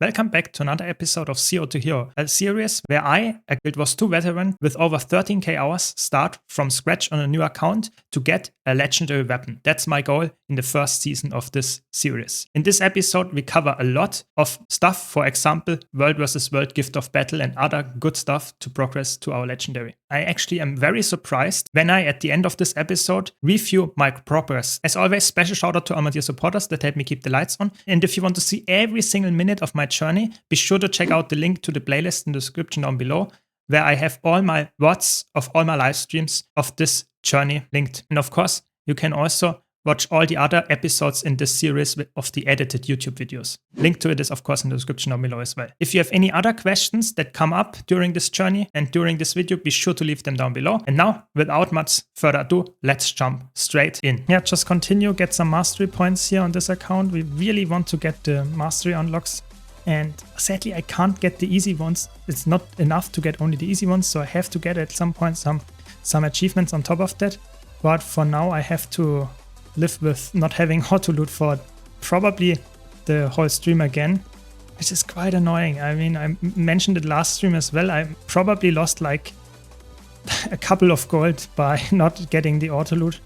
Welcome back to another episode of Zero to Hero, a series where I, a Guild Wars 2 veteran with over 13k hours, start from scratch on a new account to get a legendary weapon. That's my goal in the first season of this series. In this episode, we cover a lot of stuff, for example, World vs. World Gift of Battle and other good stuff to progress to our legendary. I actually am very surprised when I, at the end of this episode, review my progress. As always, special shout out to all my dear supporters that help me keep the lights on. And if you want to see every single minute of my journey, be sure to check out the link to the playlist in the description down below, where I have all my VODs of all my live streams of this journey linked. And of course, you can also watch all the other episodes in this series of the edited YouTube videos. Link to it is of course in the description down below as well. If you have any other questions that come up during this journey and during this video, be sure to leave them down below. And now, without much further ado, let's jump straight in. Yeah, just continue, get some mastery points here on this account. We really want to get the mastery unlocks. And sadly, I can't get the easy ones. It's not enough to get only the easy ones, so I have to get at some point some achievements on top of that. But for now, I have to live with not having auto loot for probably the whole stream again, which is quite annoying. I mean, I mentioned it last stream as well. I probably lost like a couple of gold by not getting the auto loot.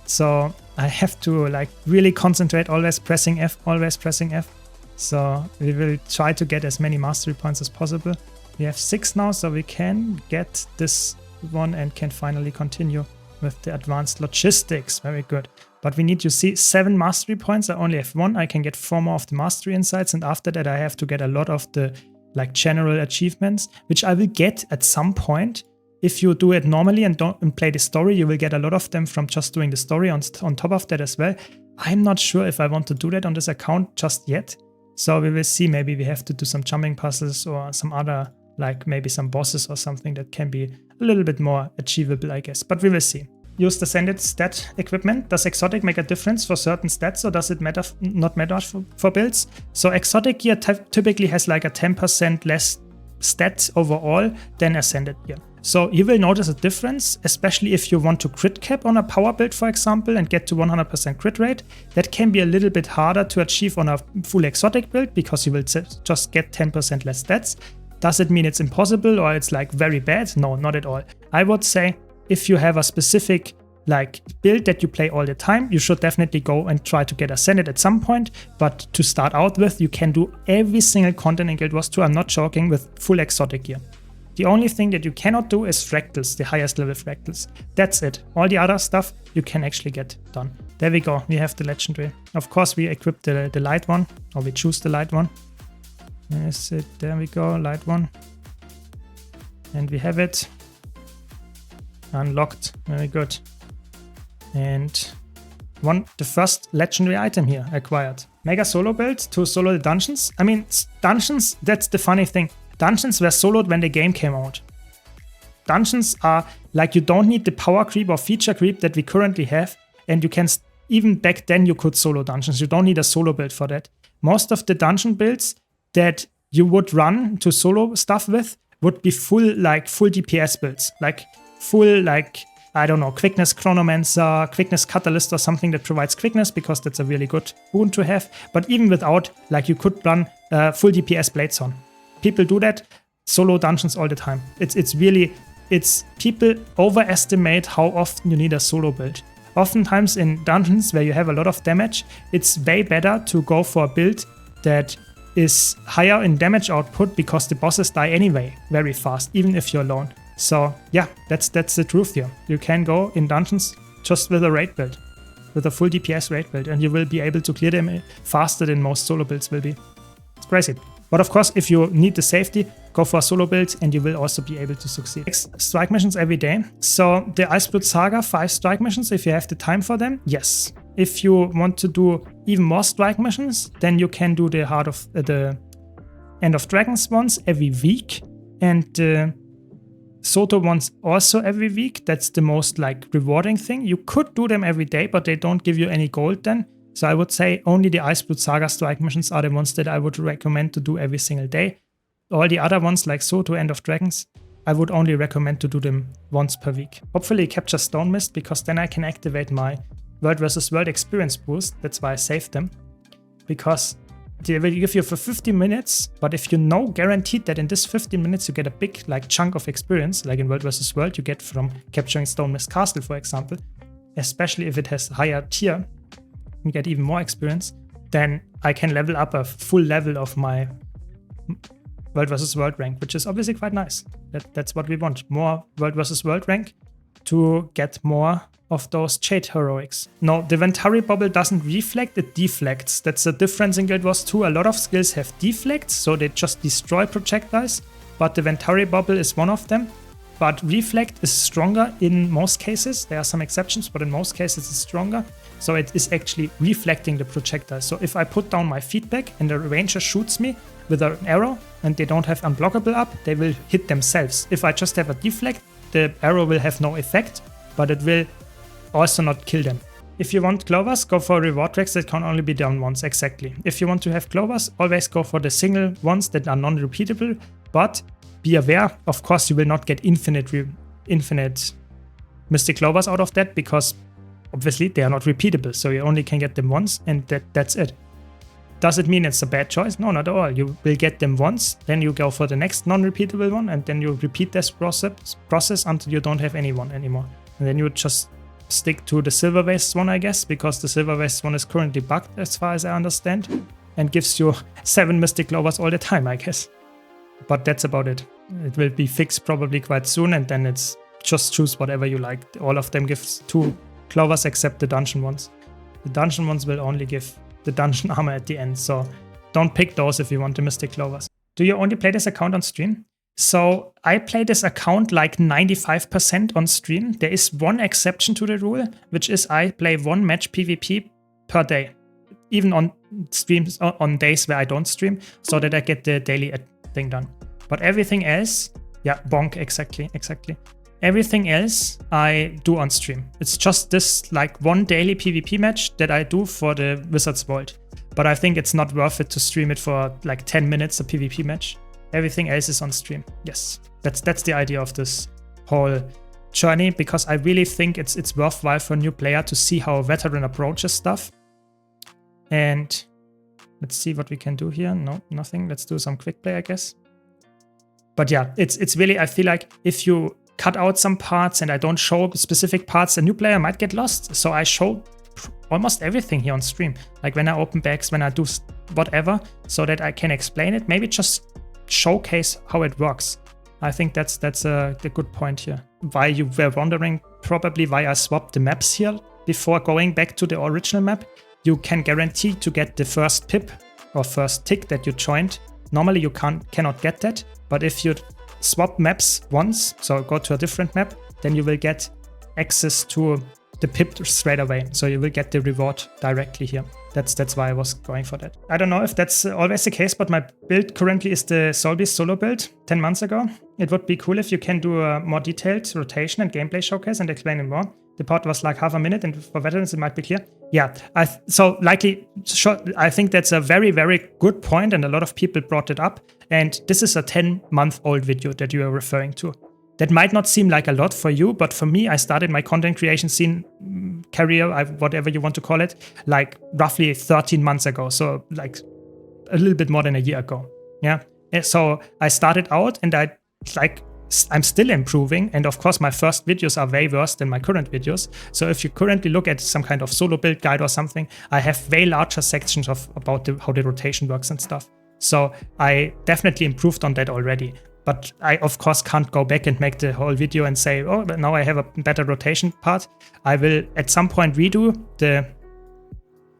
So I have to like really concentrate, always pressing F, always pressing F. So we will try to get as many mastery points as possible. We have 6 now, so we can get this one and can finally continue with the advanced logistics. Very good. But we need, you see, 7 mastery points. I only have 1. I can get 4 more of the mastery insights. And after that, I have to get a lot of the like general achievements, which I will get at some point. If you do it normally and don't play the story, you will get a lot of them from just doing the story on top of that as well. I'm not sure if I want to do that on this account just yet. So we will see, maybe we have to do some jumping puzzles or some other, like maybe some bosses or something that can be a little bit more achievable, I guess. But we will see. Use the standard stat equipment. Does exotic make a difference for certain stats, or does it not matter for builds? So exotic gear typically has like a 10% less stats overall than ascended gear. So you will notice a difference, especially if you want to crit cap on a power build, for example, and get to 100% crit rate. That can be a little bit harder to achieve on a full exotic build because you will just get 10% less stats. Does it mean it's impossible or it's like very bad? No, not at all. I would say if you have a specific like build that you play all the time, you should definitely go and try to get ascended at some point. But to start out with, you can do every single content in Guild Wars 2, I'm not joking, with full exotic gear. The only thing that you cannot do is fractals, the highest level fractals. That's it. All the other stuff you can actually get done. There we go. We have the legendary. Of course, we equip the light one, or we choose the light one. Is it? There we go, light one. And we have it. Unlocked. Very good. And the first legendary item here, acquired. Mega solo build to solo the dungeons. I mean, dungeons, that's the funny thing. Dungeons were soloed when the game came out. Dungeons are like, you don't need the power creep or feature creep that we currently have, and you can, even back then you could solo dungeons. You don't need a solo build for that. Most of the dungeon builds that you would run to solo stuff with would be full DPS builds. Like full, like, I don't know, quickness chronomancer, quickness catalyst or something that provides quickness, because that's a really good boon to have. But even without, like, you could run full DPS blades on. People do that, solo dungeons all the time. It's people overestimate how often you need a solo build. Oftentimes in dungeons where you have a lot of damage, it's way better to go for a build that is higher in damage output, because the bosses die anyway very fast, even if you're alone. So yeah, that's the truth here. You can go in dungeons just with a raid build, with a full DPS raid build, and you will be able to clear them faster than most solo builds will be. It's crazy. But of course, if you need the safety, go for a solo build and you will also be able to succeed. 6 strike missions every day. So the Iceblood Saga, 5 strike missions if you have the time for them. Yes. If you want to do even more strike missions, then you can do the the End of Dragons ones every week, and Soto ones also every week. That's the most like rewarding thing. You could do them every day, but they don't give you any gold then. So I would say only the Iceblood Saga strike missions are the ones that I would recommend to do every single day. All the other ones like Soto, End of Dragons, I would only recommend to do them once per week. Hopefully capture Stone Mist, because then I can activate my World vs. World experience boost. That's why I saved them. Because they will give you for 50 minutes, but if you know guaranteed that in this 15 minutes you get a big like chunk of experience, like in World vs. World you get from capturing Stone Mist Castle, for example, especially if it has higher tier, you get even more experience, then I can level up a full level of my World vs. World rank, which is obviously quite nice. That's what we want. More World vs. World rank to get more of those Jade heroics. No, the Ventari bubble doesn't reflect, it deflects. That's the difference in Guild Wars 2. A lot of skills have deflects, so they just destroy projectiles, but the Ventari bubble is one of them. But reflect is stronger in most cases. There are some exceptions, but in most cases it's stronger. So it is actually reflecting the projectile. So if I put down my feedback and the ranger shoots me with an arrow and they don't have unblockable up, they will hit themselves. If I just have a deflect, the arrow will have no effect, but it will also not kill them. If you want Clovers, go for reward tracks that can only be done once, exactly. If you want to have Clovers, always go for the single ones that are non-repeatable, but be aware, of course, you will not get infinite Mystic Clovers out of that, because obviously they are not repeatable, so you only can get them once, and that's it. Does it mean it's a bad choice? No, not at all. You will get them once, then you go for the next non-repeatable one, and then you repeat this process until you don't have any one anymore. And then you just stick to the Silver Waste one, I guess, because the Silver Waste one is currently bugged as far as I understand, and gives you 7 Mystic Clovers all the time, I guess. But that's about it. It will be fixed probably quite soon, and then it's just choose whatever you like. All of them give 2 Clovers except the dungeon ones. The dungeon ones will only give the dungeon armor at the end, so don't pick those if you want the Mystic Clovers. Do you only play this account on stream? So I play this account like 95% on stream. There is one exception to the rule, which is I play 1 match PvP per day, even on streams, on days where I don't stream, so that I get the daily thing done. But everything else, yeah, bonk, exactly. Everything else I do on stream. It's just this like 1 daily PvP match that I do for the Wizard's Vault. But I think it's not worth it to stream it for like 10 minutes, a PvP match. Everything else is on stream. Yes, that's the idea of this whole journey, because I really think it's worthwhile for a new player to see how a veteran approaches stuff. And let's see what we can do here. No, nothing. Let's do some quick play, I guess. But yeah, it's really, I feel like if you cut out some parts and I don't show specific parts, a new player might get lost. So I show almost everything here on stream. Like when I open bags, when I do whatever, so that I can explain it. Maybe just showcase how it works. I think that's the good point here. Why you were wondering probably why I swapped the maps here before going back to the original map. You can guarantee to get the first pip or first tick that you joined. Normally you cannot get that, but if you swap maps once, so go to a different map, then you will get access to the pip straight away. So you will get the reward directly here. That's why I was going for that. I don't know if that's always the case, but my build currently is the Soulbeast solo build 10 months ago. It would be cool if you can do a more detailed rotation and gameplay showcase and explain it more. The part was like half a minute, and for veterans it might be clear. Yeah, I think that's a very, very good point, and a lot of people brought it up. And this is a 10-month-old video that you are referring to. That might not seem like a lot for you, but for me, I started my content creation scene career, whatever you want to call it, like roughly 13 months ago. So like a little bit more than a year ago. Yeah. So I started out, and I'm still improving. And of course, my first videos are way worse than my current videos. So if you currently look at some kind of solo build guide or something, I have way larger sections about how the rotation works and stuff. So I definitely improved on that already. But I, of course, can't go back and make the whole video and say, oh, but now I have a better rotation part. I will at some point redo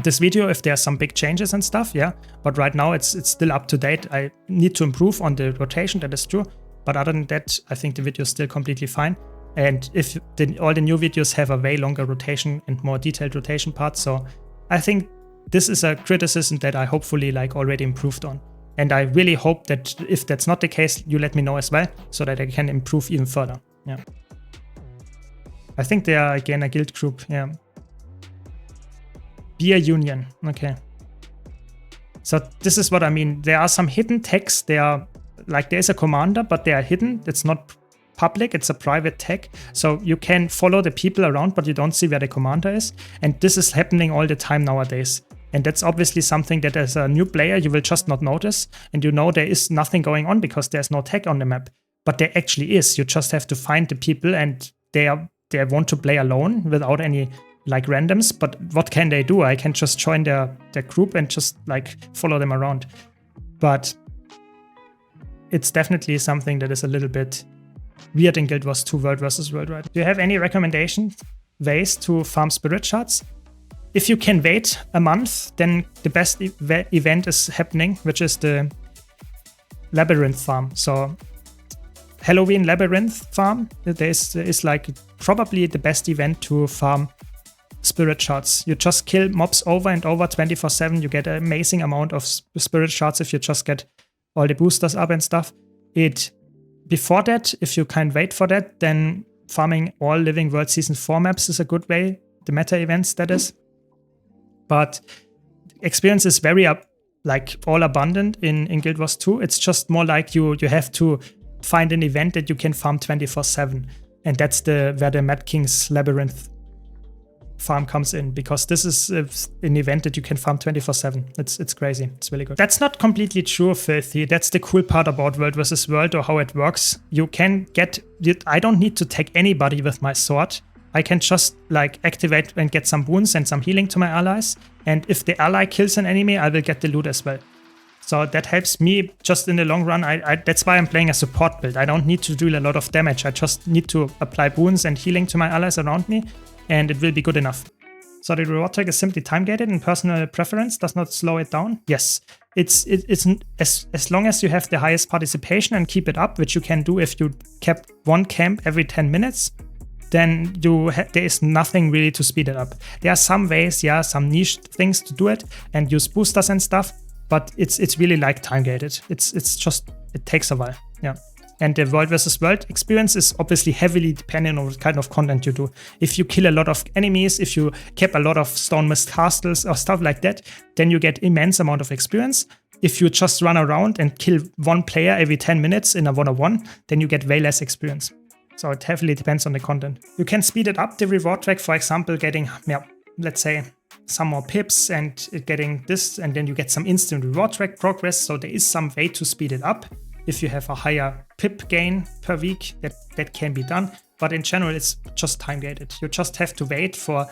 this video if there are some big changes and stuff, yeah. But right now it's still up to date. I need to improve on the rotation, that is true. But other than that, I think the video is still completely fine. And if all the new videos have a way longer rotation and more detailed rotation parts, so I think this is a criticism that I hopefully like already improved on. And I really hope that if that's not the case, you let me know as well, so that I can improve even further. Yeah. I think they are again a guild group. Yeah. Beer Union. Okay. So this is what I mean. There are some hidden tags. There is a commander, but they are hidden. It's not public. It's a private tag. So you can follow the people around, but you don't see where the commander is. And this is happening all the time nowadays. And that's obviously something that as a new player, you will just not notice. And you know there is nothing going on because there's no tech on the map. But there actually is. You just have to find the people, and they want to play alone without any like randoms. But what can they do? I can just join their group and just like follow them around. But it's definitely something that is a little bit weird in Guild Wars 2 World vs. World, right? Do you have any recommendations, ways to farm spirit shards? If you can wait a month, then the best event is happening, which is the Labyrinth farm. So Halloween Labyrinth farm, is like probably the best event to farm spirit shards. You just kill mobs over and over 24/7. You get an amazing amount of spirit shards if you just get all the boosters up and stuff. Before that, if you can't wait for that, then farming all Living World Season 4 maps is a good way. The meta events, that is. But experience is very like all abundant in Guild Wars 2. It's just more like you have to find an event that you can farm 24/7. And that's where the Mad King's Labyrinth farm comes in, because this is an event that you can farm 24/7. It's crazy. It's really good. That's not completely true, Filthy. That's the cool part about World vs. World, or how it works. You can I don't need to tag anybody with my sword. I can just like activate and get some wounds and some healing to my allies. And if the ally kills an enemy, I will get the loot as well. So that helps me just in the long run. That's why I'm playing a support build. I don't need to do a lot of damage. I just need to apply wounds and healing to my allies around me, and it will be good enough. So the reward track is simply time-gated, and personal preference does not slow it down. Yes, it's as long as you have the highest participation and keep it up, which you can do if you kept one camp every 10 minutes, then there is nothing really to speed it up. There are some ways, yeah, some niche things to do it and use boosters and stuff, but it's really like time-gated. It's just, it takes a while, yeah. And the World vs. World experience is obviously heavily dependent on what kind of content you do. If you kill a lot of enemies, if you keep a lot of Stone Mist castles or stuff like that, then you get immense amount of experience. If you just run around and kill one player every 10 minutes in a 1-on-1, then you get way less experience. So it heavily depends on the content. You can speed it up, the reward track, for example, getting, let's say, some more pips and getting this, and then you get some instant reward track progress. So there is some way to speed it up. If you have a higher pip gain per week, that can be done. But in general, it's just time-gated. You just have to wait for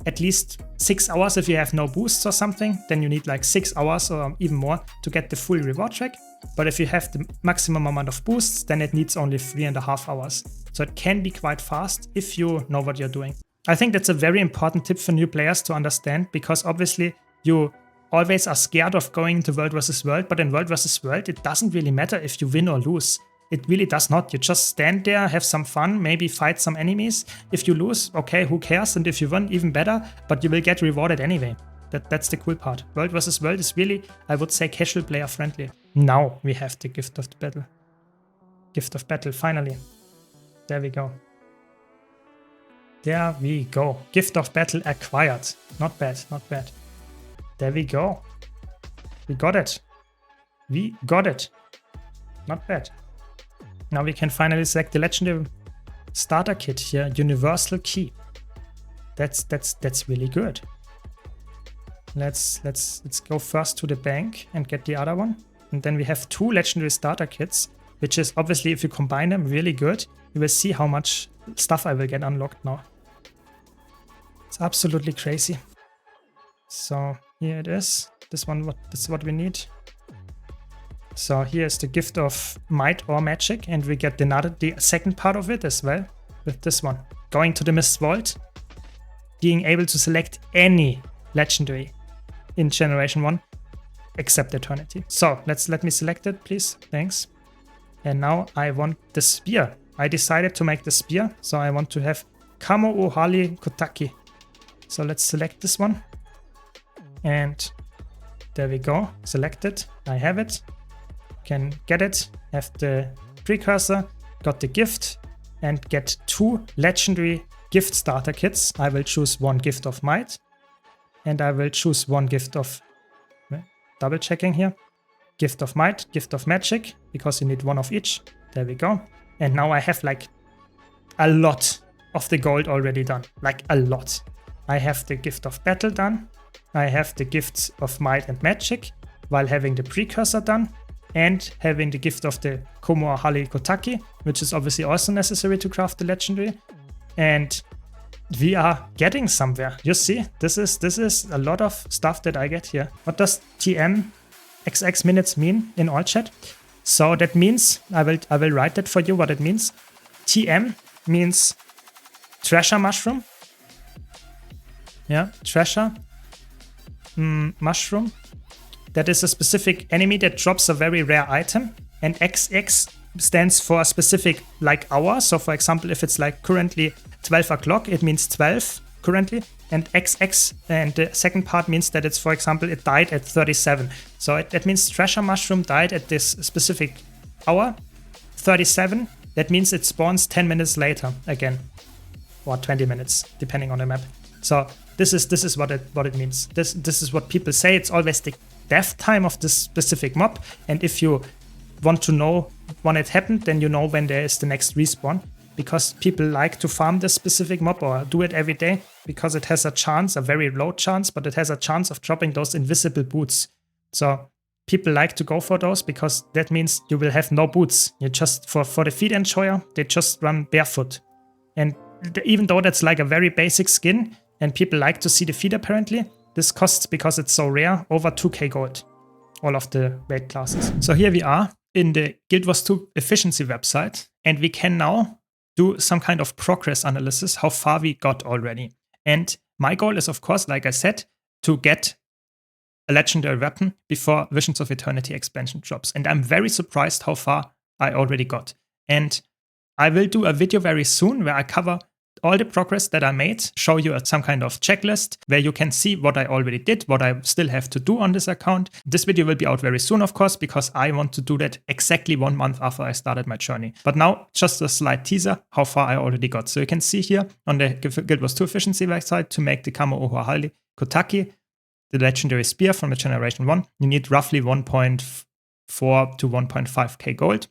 at least 6 hours. If you have no boosts or something, then you need like 6 hours or even more to get the full reward track. But if you have the maximum amount of boosts, then it needs only 3.5 hours. So it can be quite fast if you know what you're doing. I think that's a very important tip for new players to understand, because obviously you always are scared of going to World vs. World, but in World vs. World, it doesn't really matter if you win or lose. It really does not. You just stand there, have some fun, maybe fight some enemies. If you lose, okay, who cares? And if you win, even better, but you will get rewarded anyway. That's the cool part. World vs. World is really, I would say, casual player friendly. Now we have the Gift of the Battle. Gift of Battle, finally. There we go. There we go. Gift of Battle acquired. Not bad, not bad. There we go. We got it. We got it. Not bad. Now we can finally select the legendary starter kit here. Universal key. That's really good. Let's go first to the bank and get the other one. And then we have 2 legendary starter kits, which is obviously, if you combine them, really good. You will see how much stuff I will get unlocked now. It's absolutely crazy. So here it is. This is what we need. So here's the Gift of Might or Magic, and we get the second part of it as well with this one. Going to the Mist Vault, being able to select any legendary in Generation 1 except Eternity. So let me select it, please. Thanks. And now I want the spear. I decided to make the spear, so I want to have Kamo Ohali Kotaki. So let's select this one. And there we go. Select it. I have it. Can get it. Have the precursor. Got the gift. And get 2 legendary gift starter kits. I will choose 1 Gift of Might. And I will choose 1 Gift of... Double checking here. Gift of Might, Gift of Magic, because you need 1 of each. There we go. And now I have like a lot of the gold already done. Like a lot. I have the Gift of Battle done. I have the gifts of Might and Magic while having the precursor done and having the gift of the Komo Hali Kotaki, which is obviously also necessary to craft the legendary. And we are getting somewhere. You see, this is a lot of stuff that I get here. What does TM XX minutes mean in all chat? So that means, I will write that for you what it means. TM means treasure mushroom. Yeah, treasure mushroom. That is a specific enemy that drops a very rare item. And XX stands for a specific like hour. So for example, if it's like currently 12 o'clock, it means 12 currently. And XX, and the second part means that it's, for example, it died at 37. So that means treasure mushroom died at this specific hour, 37. That means it spawns 10 minutes later again, or 20 minutes, depending on the map. So this is what it means. This is what people say. It's always the death time of this specific mob. And if you want to know when it happened, then you know when there is the next respawn. Because people like to farm this specific mob or do it every day because it has a chance, a very low chance, but it has a chance of dropping those invisible boots. So people like to go for those because that means you will have no boots. You just, for the feet enjoyer, they just run barefoot. And even though that's like a very basic skin and people like to see the feet apparently, this costs, because it's so rare, over 2k gold. All of the weight classes. So here we are in the Guild Wars 2 efficiency website, and we can now do some kind of progress analysis, how far we got already. And my goal is, of course, like I said, to get a legendary weapon before Visions of Eternity expansion drops. And I'm very surprised how far I already got. And I will do a video very soon where I cover all the progress that I made, show you some kind of checklist where you can see what I already did, what I still have to do on this account. This video will be out very soon, of course, because I want to do that exactly 1 month after I started my journey. But now, just a slight teaser, how far I already got. So you can see here on the Guild Wars 2 efficiency website, to make the Kamo Ohuahali Kotaki, the legendary spear from the Generation 1, you need roughly 1.4 to 1.5k gold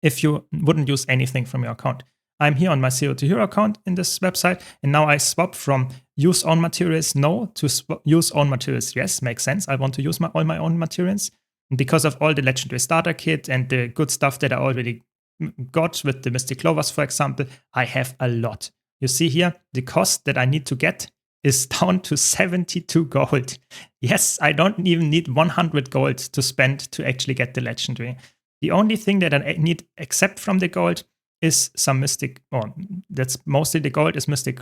if you wouldn't use anything from your account. I'm here on my Zero to Hero account in this website, and now I swap from use own materials no to use own materials yes. Makes sense. I want to use all my own materials. And because of all the legendary starter kit and the good stuff that I already got with the Mystic Clovers, for example, I have a lot. You see here, the cost that I need to get is down to 72 gold. Yes, I don't even need 100 gold to spend to actually get the legendary. The only thing that I need except from the gold is some mystic, or that's mostly the gold, is mystic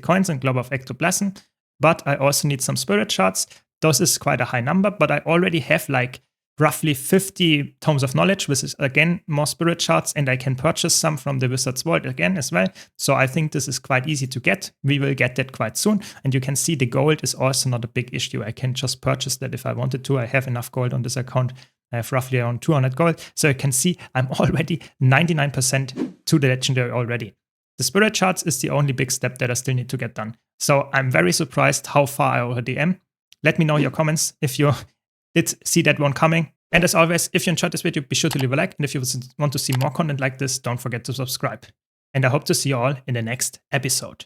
coins and Globe of Ectoplasm. But I also need some spirit shards. Those is quite a high number, but I already have like roughly 50 tomes of knowledge, which is again more spirit shards, and I can purchase some from the Wizard's Vault again as well. So I think this is quite easy to get. We will get that quite soon. And you can see the gold is also not a big issue. I can just purchase that if I wanted to. I have enough gold on this account. I have roughly around 200 gold. So you can see I'm already 99% to the legendary already. The spirit shards is the only big step that I still need to get done. So I'm very surprised how far I already am. Let me know in your comments if you did see that one coming. And as always, if you enjoyed this video, be sure to leave a like. And if you want to see more content like this, don't forget to subscribe. And I hope to see you all in the next episode.